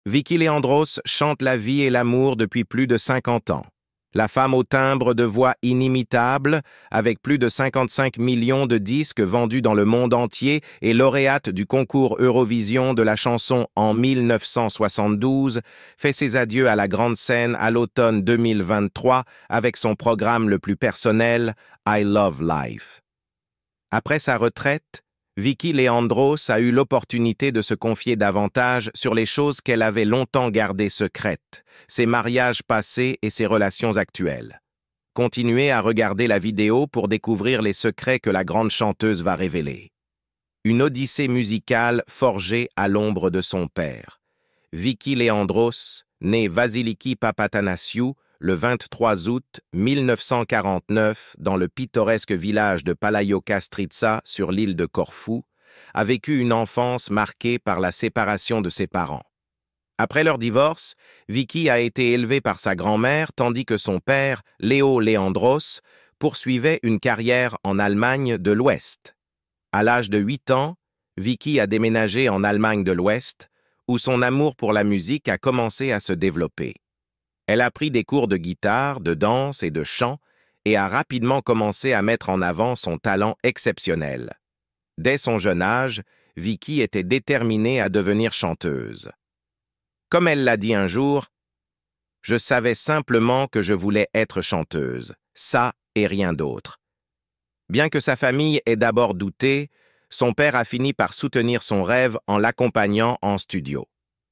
Vicky Leandros chante la vie et l'amour depuis plus de 50 ans. La femme au timbre de voix inimitable, avec plus de 55 millions de disques vendus dans le monde entier et lauréate du concours Eurovision de la chanson en 1972, fait ses adieux à la grande scène à l'automne 2023 avec son programme le plus personnel, I Love Life. Après sa retraite, Vicky Leandros a eu l'opportunité de se confier davantage sur les choses qu'elle avait longtemps gardées secrètes, ses mariages passés et ses relations actuelles. Continuez à regarder la vidéo pour découvrir les secrets que la grande chanteuse va révéler. Une odyssée musicale forgée à l'ombre de son père. Vicky Leandros, née Vasiliki Papatanasiou, le 23 août 1949, dans le pittoresque village de Palaioka-Stritsa sur l'île de Corfou, a vécu une enfance marquée par la séparation de ses parents. Après leur divorce, Vicky a été élevée par sa grand-mère tandis que son père, Léo Leandros, poursuivait une carrière en Allemagne de l'Ouest. À l'âge de 8 ans, Vicky a déménagé en Allemagne de l'Ouest, où son amour pour la musique a commencé à se développer. Elle a pris des cours de guitare, de danse et de chant et a rapidement commencé à mettre en avant son talent exceptionnel. Dès son jeune âge, Vicky était déterminée à devenir chanteuse. Comme elle l'a dit un jour, « Je savais simplement que je voulais être chanteuse, ça et rien d'autre. » Bien que sa famille ait d'abord douté, son père a fini par soutenir son rêve en l'accompagnant en studio.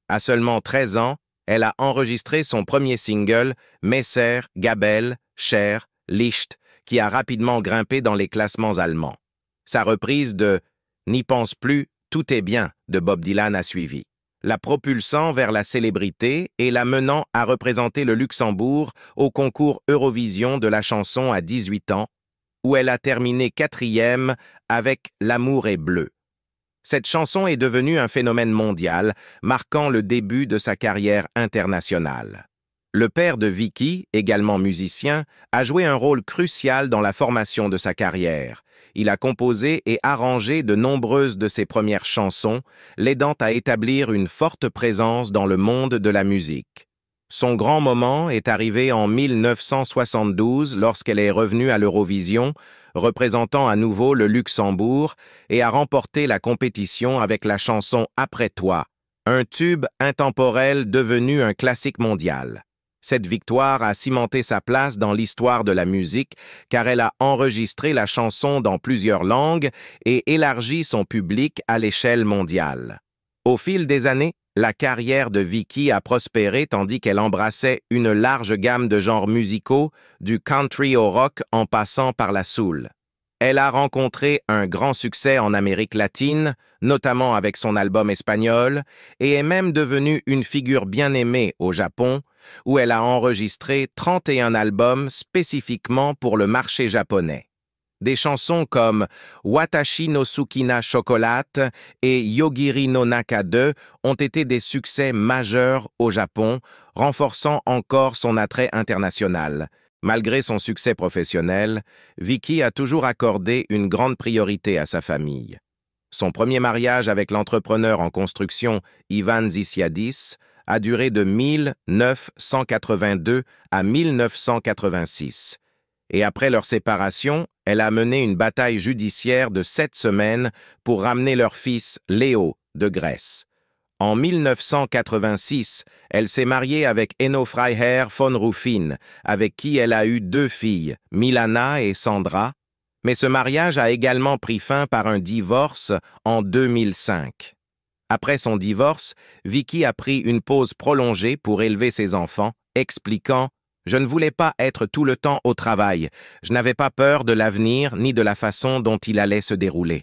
À seulement 13 ans, elle a enregistré son premier single, Messer, Gabel, Cher, Licht, qui a rapidement grimpé dans les classements allemands. Sa reprise de « N'y pense plus, tout est bien » de Bob Dylan a suivi, la propulsant vers la célébrité et la menant à représenter le Luxembourg au concours Eurovision de la chanson à 18 ans, où elle a terminé 4e avec « L'amour est bleu ». Cette chanson est devenue un phénomène mondial, marquant le début de sa carrière internationale. Le père de Vicky, également musicien, a joué un rôle crucial dans la formation de sa carrière. Il a composé et arrangé de nombreuses de ses premières chansons, l'aidant à établir une forte présence dans le monde de la musique. Son grand moment est arrivé en 1972 lorsqu'elle est revenue à l'Eurovision, représentant à nouveau le Luxembourg, et a remporté la compétition avec la chanson « Après toi », un tube intemporel devenu un classique mondial. Cette victoire a cimenté sa place dans l'histoire de la musique car elle a enregistré la chanson dans plusieurs langues et élargi son public à l'échelle mondiale. Au fil des années, la carrière de Vicky a prospéré tandis qu'elle embrassait une large gamme de genres musicaux, du country au rock en passant par la soul. Elle a rencontré un grand succès en Amérique latine, notamment avec son album espagnol, et est même devenue une figure bien aimée au Japon, où elle a enregistré 31 albums spécifiquement pour le marché japonais. Des chansons comme Watashi no Sukina Chocolate et Yogiri no Naka 2 ont été des succès majeurs au Japon, renforçant encore son attrait international. Malgré son succès professionnel, Vicky a toujours accordé une grande priorité à sa famille. Son premier mariage avec l'entrepreneur en construction Ivan Zisiadis a duré de 1982 à 1986. Et après leur séparation, elle a mené une bataille judiciaire de 7 semaines pour ramener leur fils Léo de Grèce. En 1986, elle s'est mariée avec Enno Freiherr von Rufin, avec qui elle a eu 2 filles, Milana et Sandra, mais ce mariage a également pris fin par un divorce en 2005. Après son divorce, Vicky a pris une pause prolongée pour élever ses enfants, expliquant « Je ne voulais pas être tout le temps au travail, je n'avais pas peur de l'avenir ni de la façon dont il allait se dérouler. »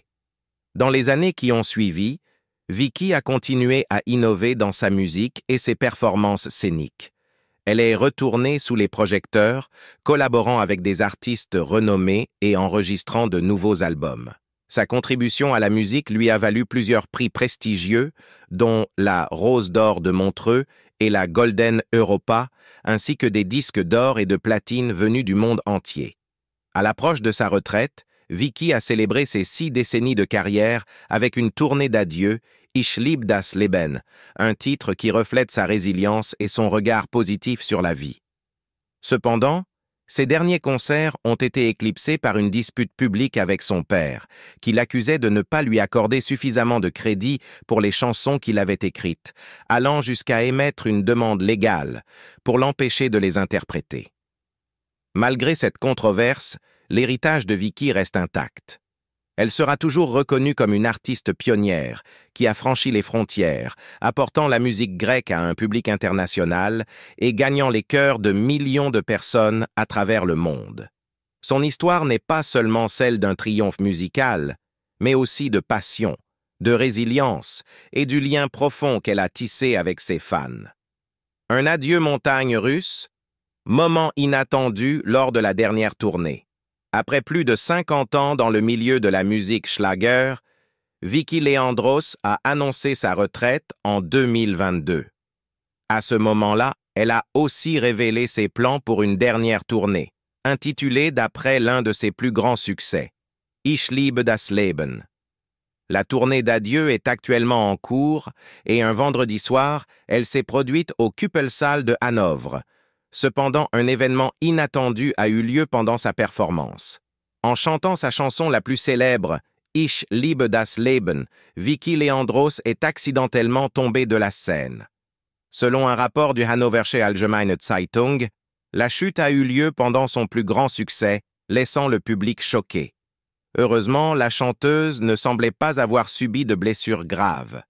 Dans les années qui ont suivi, Vicky a continué à innover dans sa musique et ses performances scéniques. Elle est retournée sous les projecteurs, collaborant avec des artistes renommés et enregistrant de nouveaux albums. Sa contribution à la musique lui a valu plusieurs prix prestigieux, dont la Rose d'or de Montreux et la Golden Europa, ainsi que des disques d'or et de platine venus du monde entier. À l'approche de sa retraite, Vicky a célébré ses 6 décennies de carrière avec une tournée d'adieu Ich liebe das Leben, un titre qui reflète sa résilience et son regard positif sur la vie. Cependant, ses derniers concerts ont été éclipsés par une dispute publique avec son père, qui l'accusait de ne pas lui accorder suffisamment de crédit pour les chansons qu'il avait écrites, allant jusqu'à émettre une demande légale pour l'empêcher de les interpréter. Malgré cette controverse, l'héritage de Vicky reste intact. Elle sera toujours reconnue comme une artiste pionnière qui a franchi les frontières, apportant la musique grecque à un public international et gagnant les cœurs de millions de personnes à travers le monde. Son histoire n'est pas seulement celle d'un triomphe musical, mais aussi de passion, de résilience et du lien profond qu'elle a tissé avec ses fans. Un adieu montagne russe, moment inattendu lors de la dernière tournée. Après plus de 50 ans dans le milieu de la musique schlager, Vicky Leandros a annoncé sa retraite en 2022. À ce moment-là, elle a aussi révélé ses plans pour une dernière tournée, intitulée d'après l'un de ses plus grands succès, Ich liebe das Leben. La tournée d'adieu est actuellement en cours et un vendredi soir, elle s'est produite au Kuppelsaal de Hanovre. Cependant, un événement inattendu a eu lieu pendant sa performance. En chantant sa chanson la plus célèbre, Ich liebe das Leben, Vicky Leandros est accidentellement tombée de la scène. Selon un rapport du Hannoversche Allgemeine Zeitung, la chute a eu lieu pendant son plus grand succès, laissant le public choqué. Heureusement, la chanteuse ne semblait pas avoir subi de blessures graves.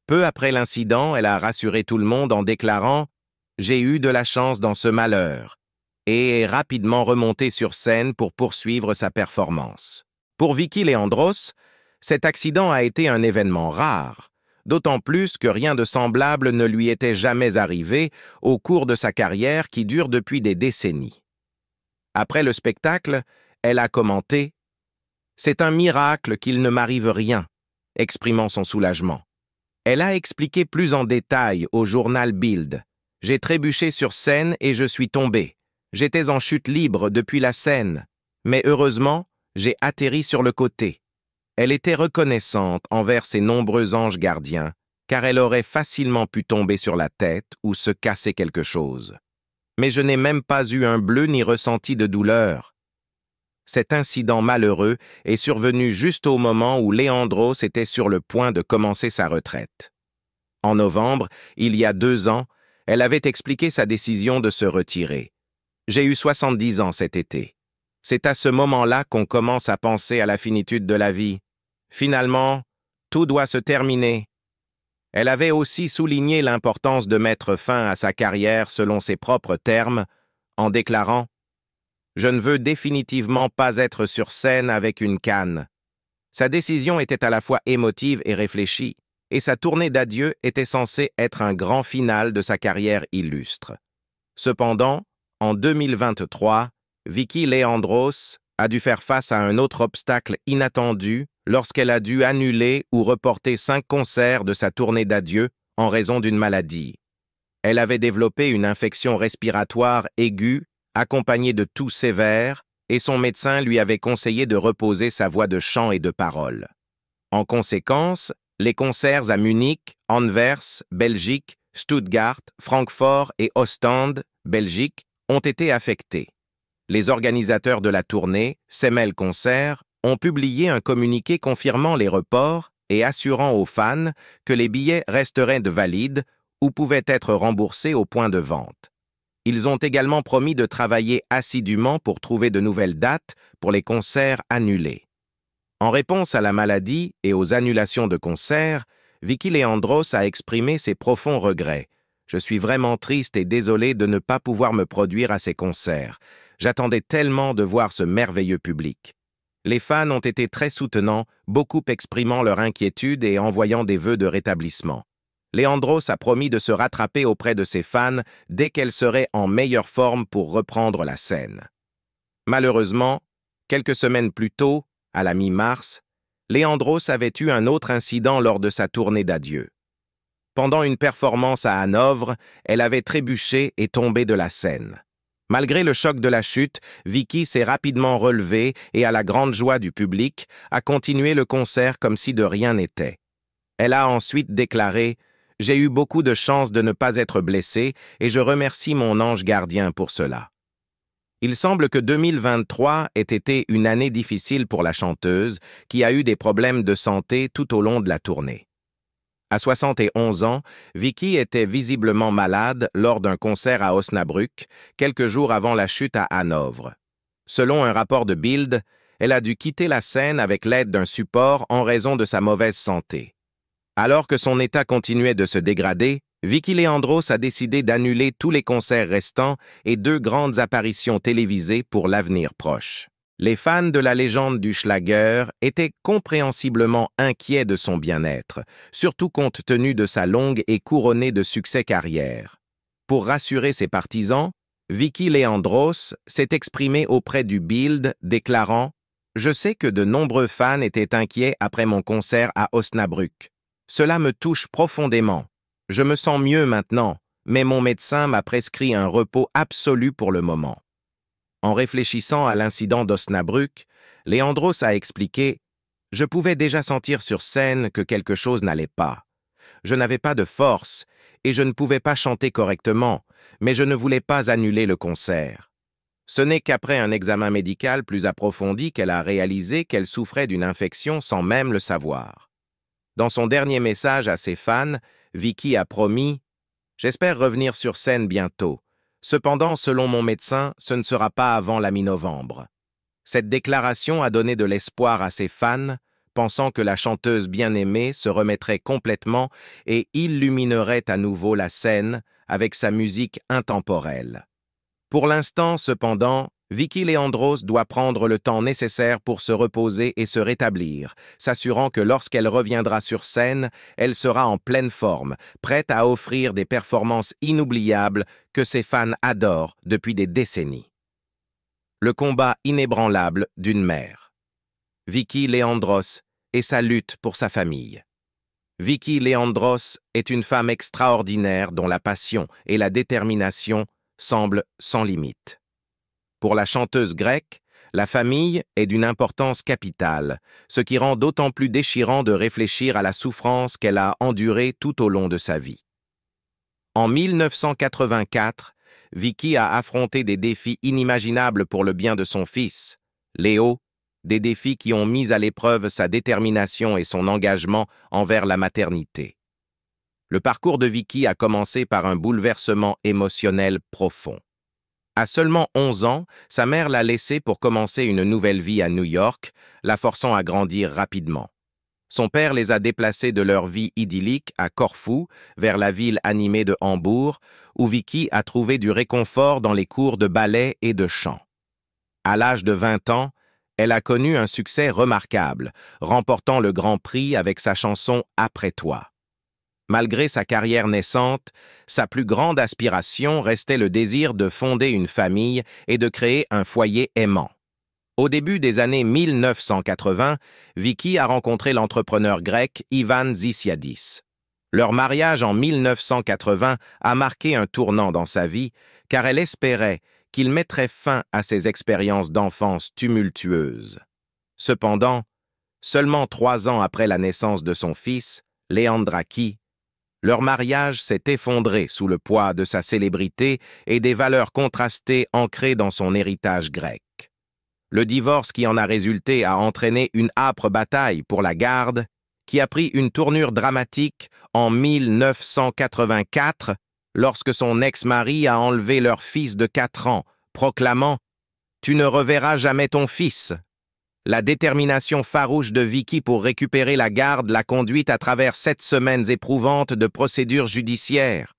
Peu après l'incident, elle a rassuré tout le monde en déclarant « J'ai eu de la chance dans ce malheur » et est rapidement remontée sur scène pour poursuivre sa performance. Pour Vicky Leandros, cet accident a été un événement rare, d'autant plus que rien de semblable ne lui était jamais arrivé au cours de sa carrière qui dure depuis des décennies. Après le spectacle, elle a commenté « C'est un miracle qu'il ne m'arrive rien », exprimant son soulagement. Elle a expliqué plus en détail au journal Bild. J'ai trébuché sur scène et je suis tombé. J'étais en chute libre depuis la scène, mais heureusement, j'ai atterri sur le côté. Elle était reconnaissante envers ses nombreux anges gardiens, car elle aurait facilement pu tomber sur la tête ou se casser quelque chose. Mais je n'ai même pas eu un bleu ni ressenti de douleur. Cet incident malheureux est survenu juste au moment où Leandros était sur le point de commencer sa retraite. En novembre, il y a 2 ans, elle avait expliqué sa décision de se retirer. « J'ai eu 70 ans cet été. C'est à ce moment-là qu'on commence à penser à la finitude de la vie. Finalement, tout doit se terminer. » Elle avait aussi souligné l'importance de mettre fin à sa carrière selon ses propres termes, en déclarant « Je ne veux définitivement pas être sur scène avec une canne. » Sa décision était à la fois émotive et réfléchie, et sa tournée d'adieu était censée être un grand final de sa carrière illustre. Cependant, en 2023, Vicky Leandros a dû faire face à un autre obstacle inattendu lorsqu'elle a dû annuler ou reporter 5 concerts de sa tournée d'adieu en raison d'une maladie. Elle avait développé une infection respiratoire aiguë, accompagnée de toux sévères, et son médecin lui avait conseillé de reposer sa voix de chant et de parole. En conséquence, les concerts à Munich, Anvers, Belgique, Stuttgart, Francfort et Ostende, Belgique, ont été affectés. Les organisateurs de la tournée, Semel Concert, ont publié un communiqué confirmant les reports et assurant aux fans que les billets resteraient valides ou pouvaient être remboursés au point de vente. Ils ont également promis de travailler assidûment pour trouver de nouvelles dates pour les concerts annulés. En réponse à la maladie et aux annulations de concerts, Vicky Leandros a exprimé ses profonds regrets. « Je suis vraiment triste et désolé de ne pas pouvoir me produire à ces concerts. J'attendais tellement de voir ce merveilleux public. » Les fans ont été très soutenants, beaucoup exprimant leur inquiétude et envoyant des vœux de rétablissement. Leandros a promis de se rattraper auprès de ses fans dès qu'elle serait en meilleure forme pour reprendre la scène. Malheureusement, quelques semaines plus tôt, à la mi-mars, Leandros avait eu un autre incident lors de sa tournée d'adieu. Pendant une performance à Hanovre, elle avait trébuché et tombé de la scène. Malgré le choc de la chute, Vicky s'est rapidement relevée et, à la grande joie du public, a continué le concert comme si de rien n'était. Elle a ensuite déclaré « J'ai eu beaucoup de chance de ne pas être blessée et je remercie mon ange gardien pour cela ». Il semble que 2023 ait été une année difficile pour la chanteuse qui a eu des problèmes de santé tout au long de la tournée. À 71 ans, Vicky était visiblement malade lors d'un concert à Osnabrück, quelques jours avant la chute à Hanovre. Selon un rapport de Bild, elle a dû quitter la scène avec l'aide d'un support en raison de sa mauvaise santé. Alors que son état continuait de se dégrader, Vicky Leandros a décidé d'annuler tous les concerts restants et 2 grandes apparitions télévisées pour l'avenir proche. Les fans de la légende du Schlager étaient compréhensiblement inquiets de son bien-être, surtout compte tenu de sa longue et couronnée de succès carrière. Pour rassurer ses partisans, Vicky Leandros s'est exprimée auprès du Bild, déclarant « Je sais que de nombreux fans étaient inquiets après mon concert à Osnabrück. Cela me touche profondément. Je me sens mieux maintenant, mais mon médecin m'a prescrit un repos absolu pour le moment. » En réfléchissant à l'incident d'Osnabrück, Leandros a expliqué « Je pouvais déjà sentir sur scène que quelque chose n'allait pas. Je n'avais pas de force et je ne pouvais pas chanter correctement, mais je ne voulais pas annuler le concert. Ce n'est qu'après un examen médical plus approfondi qu'elle a réalisé qu'elle souffrait d'une infection sans même le savoir. » Dans son dernier message à ses fans, Vicky a promis « J'espère revenir sur scène bientôt. Cependant, selon mon médecin, ce ne sera pas avant la mi-novembre. » Cette déclaration a donné de l'espoir à ses fans, pensant que la chanteuse bien-aimée se remettrait complètement et illuminerait à nouveau la scène avec sa musique intemporelle. Pour l'instant, cependant, Vicky Leandros doit prendre le temps nécessaire pour se reposer et se rétablir, s'assurant que lorsqu'elle reviendra sur scène, elle sera en pleine forme, prête à offrir des performances inoubliables que ses fans adorent depuis des décennies. Le combat inébranlable d'une mère. Vicky Leandros et sa lutte pour sa famille. Vicky Leandros est une femme extraordinaire dont la passion et la détermination semblent sans limite. Pour la chanteuse grecque, la famille est d'une importance capitale, ce qui rend d'autant plus déchirant de réfléchir à la souffrance qu'elle a endurée tout au long de sa vie. En 1984, Vicky a affronté des défis inimaginables pour le bien de son fils, Léo, des défis qui ont mis à l'épreuve sa détermination et son engagement envers la maternité. Le parcours de Vicky a commencé par un bouleversement émotionnel profond. À seulement 11 ans, sa mère l'a laissée pour commencer une nouvelle vie à New York, la forçant à grandir rapidement. Son père les a déplacés de leur vie idyllique à Corfou, vers la ville animée de Hambourg, où Vicky a trouvé du réconfort dans les cours de ballet et de chant. À l'âge de 20 ans, elle a connu un succès remarquable, remportant le Grand Prix avec sa chanson « Après toi ». Malgré sa carrière naissante, sa plus grande aspiration restait le désir de fonder une famille et de créer un foyer aimant. Au début des années 1980, Vicky a rencontré l'entrepreneur grec Ivan Zisiadis. Leur mariage en 1980 a marqué un tournant dans sa vie, car elle espérait qu'il mettrait fin à ses expériences d'enfance tumultueuses. Cependant, seulement 3 ans après la naissance de son fils, Leandrakis, leur mariage s'est effondré sous le poids de sa célébrité et des valeurs contrastées ancrées dans son héritage grec. Le divorce qui en a résulté a entraîné une âpre bataille pour la garde, qui a pris une tournure dramatique en 1984, lorsque son ex-mari a enlevé leur fils de 4 ans, proclamant « Tu ne reverras jamais ton fils ». La détermination farouche de Vicky pour récupérer la garde l'a conduite à travers 7 semaines éprouvantes de procédures judiciaires.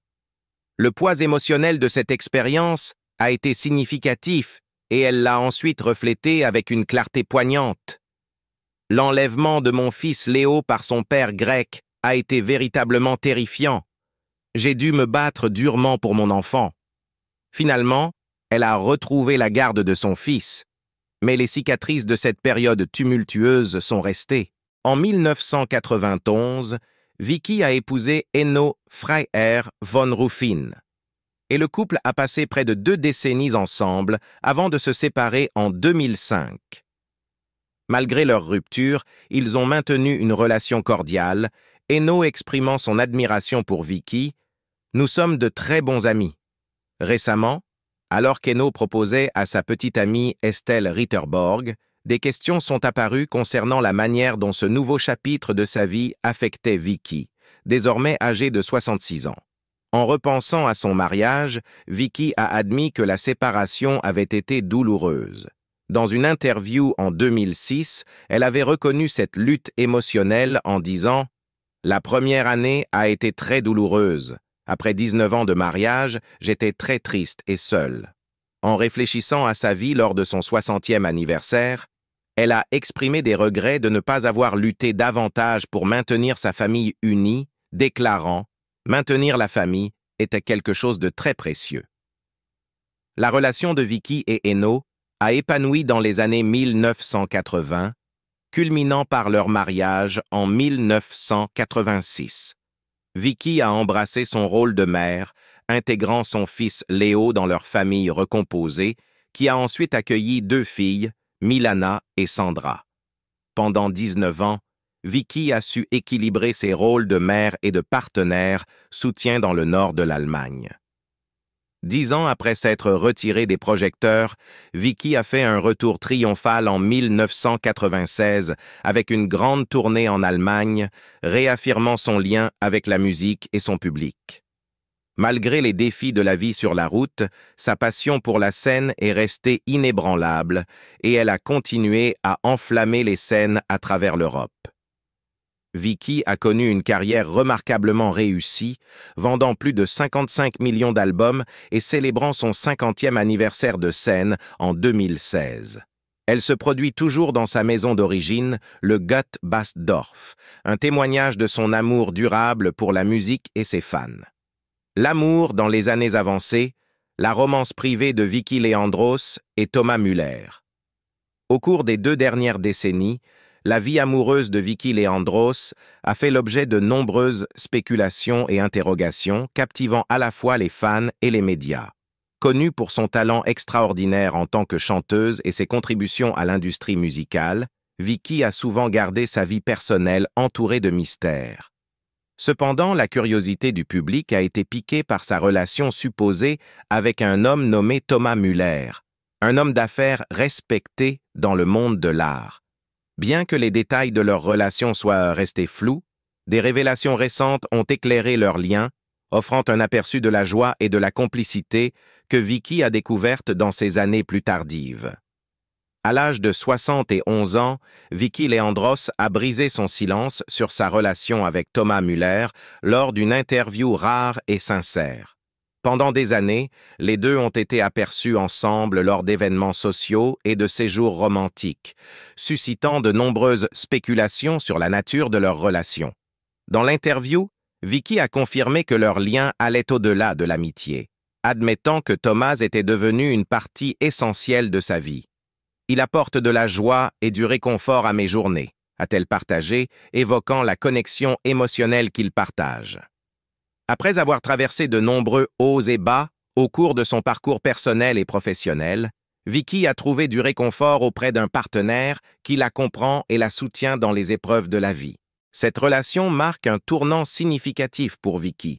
Le poids émotionnel de cette expérience a été significatif et elle l'a ensuite reflété avec une clarté poignante. L'enlèvement de mon fils Léo par son père grec a été véritablement terrifiant. J'ai dû me battre durement pour mon enfant. Finalement, elle a retrouvé la garde de son fils. Mais les cicatrices de cette période tumultueuse sont restées. En 1991, Vicky a épousé Enno Freiherr von Ruffin. Et le couple a passé près de 2 décennies ensemble avant de se séparer en 2005. Malgré leur rupture, ils ont maintenu une relation cordiale Eno exprimant son admiration pour Vicky, « Nous sommes de très bons amis. » Récemment, alors qu'Eno proposait à sa petite amie Estelle Ritterborg, des questions sont apparues concernant la manière dont ce nouveau chapitre de sa vie affectait Vicky, désormais âgée de 66 ans. En repensant à son mariage, Vicky a admis que la séparation avait été douloureuse. Dans une interview en 2006, elle avait reconnu cette lutte émotionnelle en disant « La première année a été très douloureuse. Après 19 ans de mariage, j'étais très triste et seule. » En réfléchissant à sa vie lors de son 60e anniversaire, elle a exprimé des regrets de ne pas avoir lutté davantage pour maintenir sa famille unie, déclarant « Maintenir la famille était quelque chose de très précieux. » La relation de Vicky et Eno a épanoui dans les années 1980, culminant par leur mariage en 1986. Vicky a embrassé son rôle de mère, intégrant son fils Léo dans leur famille recomposée, qui a ensuite accueilli 2 filles, Milana et Sandra. Pendant 19 ans, Vicky a su équilibrer ses rôles de mère et de partenaire, soutien dans le nord de l'Allemagne. 10 ans après s'être retirée des projecteurs, Vicky a fait un retour triomphal en 1996 avec une grande tournée en Allemagne, réaffirmant son lien avec la musique et son public. Malgré les défis de la vie sur la route, sa passion pour la scène est restée inébranlable et elle a continué à enflammer les scènes à travers l'Europe. Vicky a connu une carrière remarquablement réussie, vendant plus de 55 millions d'albums et célébrant son 50e anniversaire de scène en 2016. Elle se produit toujours dans sa maison d'origine, le Gott-Basdorf, un témoignage de son amour durable pour la musique et ses fans. L'amour dans les années avancées, la romance privée de Vicky Leandros et Thomas Müller. Au cours des 2 dernières décennies, la vie amoureuse de Vicky Leandros a fait l'objet de nombreuses spéculations et interrogations, captivant à la fois les fans et les médias. Connue pour son talent extraordinaire en tant que chanteuse et ses contributions à l'industrie musicale, Vicky a souvent gardé sa vie personnelle entourée de mystères. Cependant, la curiosité du public a été piquée par sa relation supposée avec un homme nommé Thomas Müller, un homme d'affaires respecté dans le monde de l'art. Bien que les détails de leur relation soient restés flous, des révélations récentes ont éclairé leur lien, offrant un aperçu de la joie et de la complicité que Vicky a découverte dans ses années plus tardives. À l'âge de 71 ans, Vicky Leandros a brisé son silence sur sa relation avec Thomas Müller lors d'une interview rare et sincère. Pendant des années, les deux ont été aperçus ensemble lors d'événements sociaux et de séjours romantiques, suscitant de nombreuses spéculations sur la nature de leur relation. Dans l'interview, Vicky a confirmé que leur lien allait au-delà de l'amitié, admettant que Thomas était devenu une partie essentielle de sa vie. « Il apporte de la joie et du réconfort à mes journées », a-t-elle partagé, évoquant la connexion émotionnelle qu'ils partagent. Après avoir traversé de nombreux hauts et bas au cours de son parcours personnel et professionnel, Vicky a trouvé du réconfort auprès d'un partenaire qui la comprend et la soutient dans les épreuves de la vie. Cette relation marque un tournant significatif pour Vicky,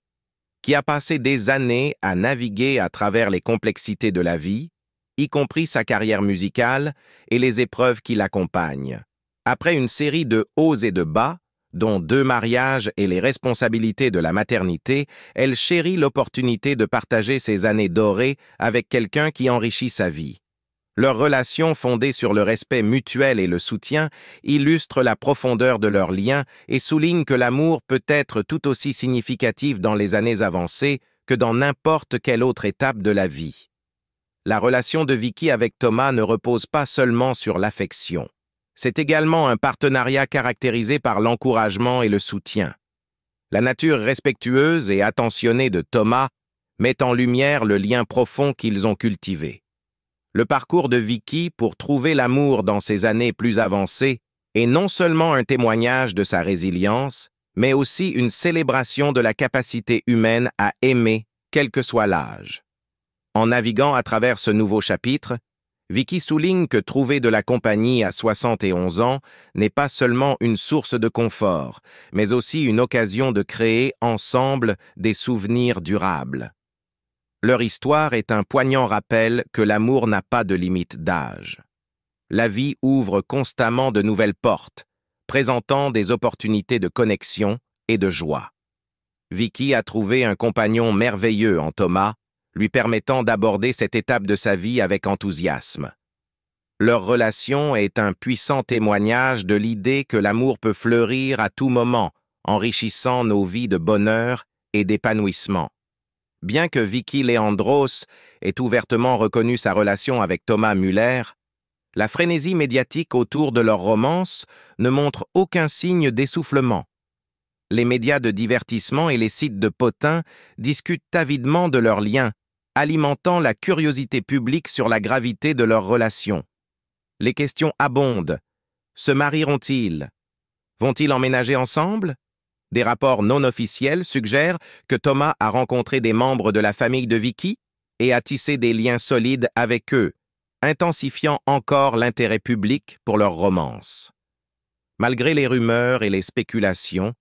qui a passé des années à naviguer à travers les complexités de la vie, y compris sa carrière musicale et les épreuves qui l'accompagnent. Après une série de hauts et de bas, dont 2 mariages et les responsabilités de la maternité, elle chérit l'opportunité de partager ces années dorées avec quelqu'un qui enrichit sa vie. Leur relation fondée sur le respect mutuel et le soutien illustre la profondeur de leur lien et souligne que l'amour peut être tout aussi significatif dans les années avancées que dans n'importe quelle autre étape de la vie. La relation de Vicky avec Thomas ne repose pas seulement sur l'affection. C'est également un partenariat caractérisé par l'encouragement et le soutien. La nature respectueuse et attentionnée de Thomas met en lumière le lien profond qu'ils ont cultivé. Le parcours de Vicky pour trouver l'amour dans ses années plus avancées est non seulement un témoignage de sa résilience, mais aussi une célébration de la capacité humaine à aimer, quel que soit l'âge. En naviguant à travers ce nouveau chapitre, Vicky souligne que trouver de la compagnie à 71 ans n'est pas seulement une source de confort, mais aussi une occasion de créer ensemble des souvenirs durables. Leur histoire est un poignant rappel que l'amour n'a pas de limite d'âge. La vie ouvre constamment de nouvelles portes, présentant des opportunités de connexion et de joie. Vicky a trouvé un compagnon merveilleux en Thomas, lui permettant d'aborder cette étape de sa vie avec enthousiasme. Leur relation est un puissant témoignage de l'idée que l'amour peut fleurir à tout moment, enrichissant nos vies de bonheur et d'épanouissement. Bien que Vicky Leandros ait ouvertement reconnu sa relation avec Thomas Müller, la frénésie médiatique autour de leur romance ne montre aucun signe d'essoufflement. Les médias de divertissement et les sites de potins discutent avidement de leur lien, alimentant la curiosité publique sur la gravité de leur relation. Les questions abondent. Se marieront-ils? Vont-ils emménager ensemble? Des rapports non officiels suggèrent que Thomas a rencontré des membres de la famille de Vicky et a tissé des liens solides avec eux, intensifiant encore l'intérêt public pour leur romance. Malgré les rumeurs et les spéculations,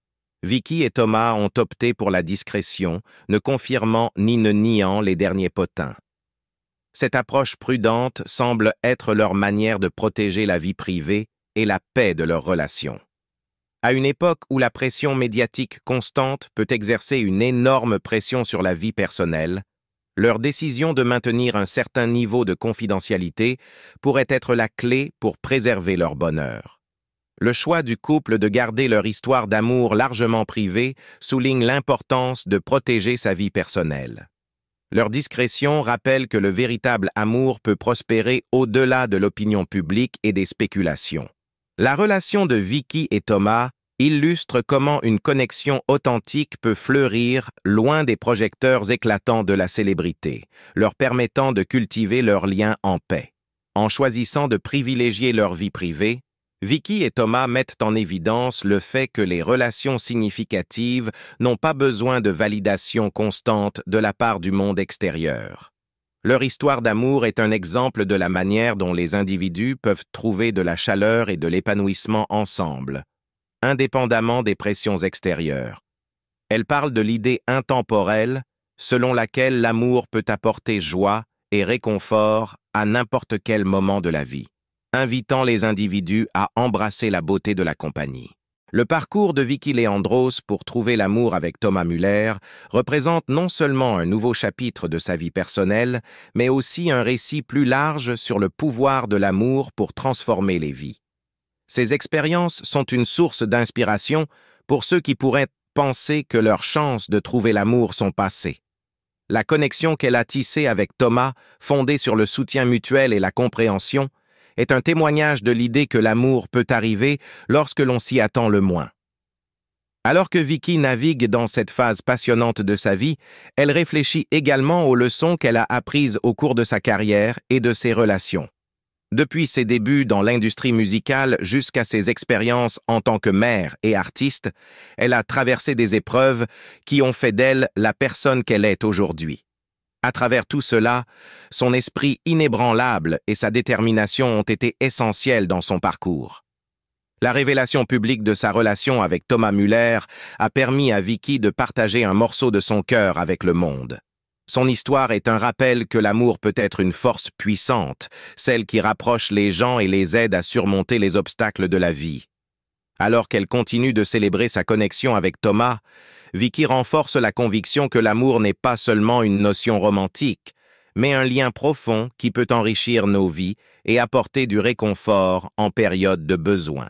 Vicky et Thomas ont opté pour la discrétion, ne confirmant ni ne niant les derniers potins. Cette approche prudente semble être leur manière de protéger la vie privée et la paix de leur relation. À une époque où la pression médiatique constante peut exercer une énorme pression sur la vie personnelle, leur décision de maintenir un certain niveau de confidentialité pourrait être la clé pour préserver leur bonheur. Le choix du couple de garder leur histoire d'amour largement privée souligne l'importance de protéger sa vie personnelle. Leur discrétion rappelle que le véritable amour peut prospérer au-delà de l'opinion publique et des spéculations. La relation de Vicky et Thomas illustre comment une connexion authentique peut fleurir loin des projecteurs éclatants de la célébrité, leur permettant de cultiver leur lien en paix. En choisissant de privilégier leur vie privée, Vicky et Thomas mettent en évidence le fait que les relations significatives n'ont pas besoin de validation constante de la part du monde extérieur. Leur histoire d'amour est un exemple de la manière dont les individus peuvent trouver de la chaleur et de l'épanouissement ensemble, indépendamment des pressions extérieures. Elle parle de l'idée intemporelle selon laquelle l'amour peut apporter joie et réconfort à n'importe quel moment de la vie, invitant les individus à embrasser la beauté de la compagnie. Le parcours de Vicky Leandros pour trouver l'amour avec Thomas Müller représente non seulement un nouveau chapitre de sa vie personnelle, mais aussi un récit plus large sur le pouvoir de l'amour pour transformer les vies. Ces expériences sont une source d'inspiration pour ceux qui pourraient penser que leurs chances de trouver l'amour sont passées. La connexion qu'elle a tissée avec Thomas, fondée sur le soutien mutuel et la compréhension, est un témoignage de l'idée que l'amour peut arriver lorsque l'on s'y attend le moins. Alors que Vicky navigue dans cette phase passionnante de sa vie, elle réfléchit également aux leçons qu'elle a apprises au cours de sa carrière et de ses relations. Depuis ses débuts dans l'industrie musicale jusqu'à ses expériences en tant que mère et artiste, elle a traversé des épreuves qui ont fait d'elle la personne qu'elle est aujourd'hui. À travers tout cela, son esprit inébranlable et sa détermination ont été essentiels dans son parcours. La révélation publique de sa relation avec Thomas Müller a permis à Vicky de partager un morceau de son cœur avec le monde. Son histoire est un rappel que l'amour peut être une force puissante, celle qui rapproche les gens et les aide à surmonter les obstacles de la vie. Alors qu'elle continue de célébrer sa connexion avec Thomas, Vicky renforce la conviction que l'amour n'est pas seulement une notion romantique, mais un lien profond qui peut enrichir nos vies et apporter du réconfort en période de besoin.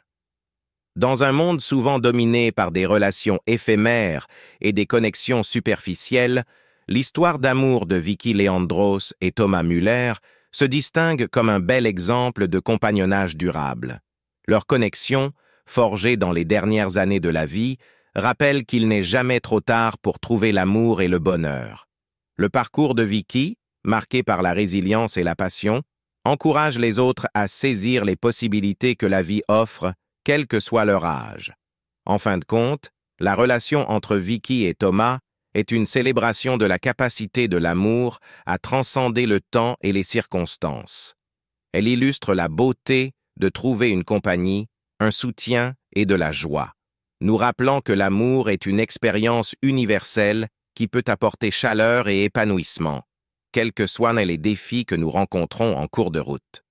Dans un monde souvent dominé par des relations éphémères et des connexions superficielles, l'histoire d'amour de Vicky Leandros et Thomas Müller se distingue comme un bel exemple de compagnonnage durable. Leur connexion, forgée dans les dernières années de la vie, rappelle qu'il n'est jamais trop tard pour trouver l'amour et le bonheur. Le parcours de Vicky, marqué par la résilience et la passion, encourage les autres à saisir les possibilités que la vie offre, quel que soit leur âge. En fin de compte, la relation entre Vicky et Thomas est une célébration de la capacité de l'amour à transcender le temps et les circonstances. Elle illustre la beauté de trouver une compagnie, un soutien et de la joie, nous rappelant que l'amour est une expérience universelle qui peut apporter chaleur et épanouissement, quels que soient les défis que nous rencontrons en cours de route.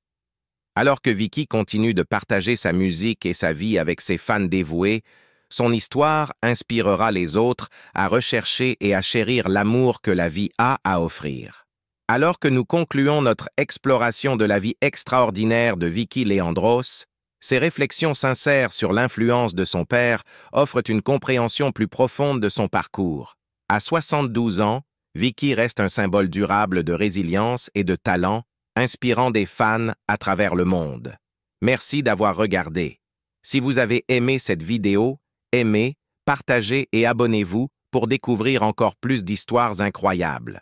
Alors que Vicky continue de partager sa musique et sa vie avec ses fans dévoués, son histoire inspirera les autres à rechercher et à chérir l'amour que la vie a à offrir. Alors que nous concluons notre exploration de la vie extraordinaire de Vicky Leandros, ses réflexions sincères sur l'influence de son père offrent une compréhension plus profonde de son parcours. À 72 ans, Vicky reste un symbole durable de résilience et de talent, inspirant des fans à travers le monde. Merci d'avoir regardé. Si vous avez aimé cette vidéo, aimez, partagez et abonnez-vous pour découvrir encore plus d'histoires incroyables.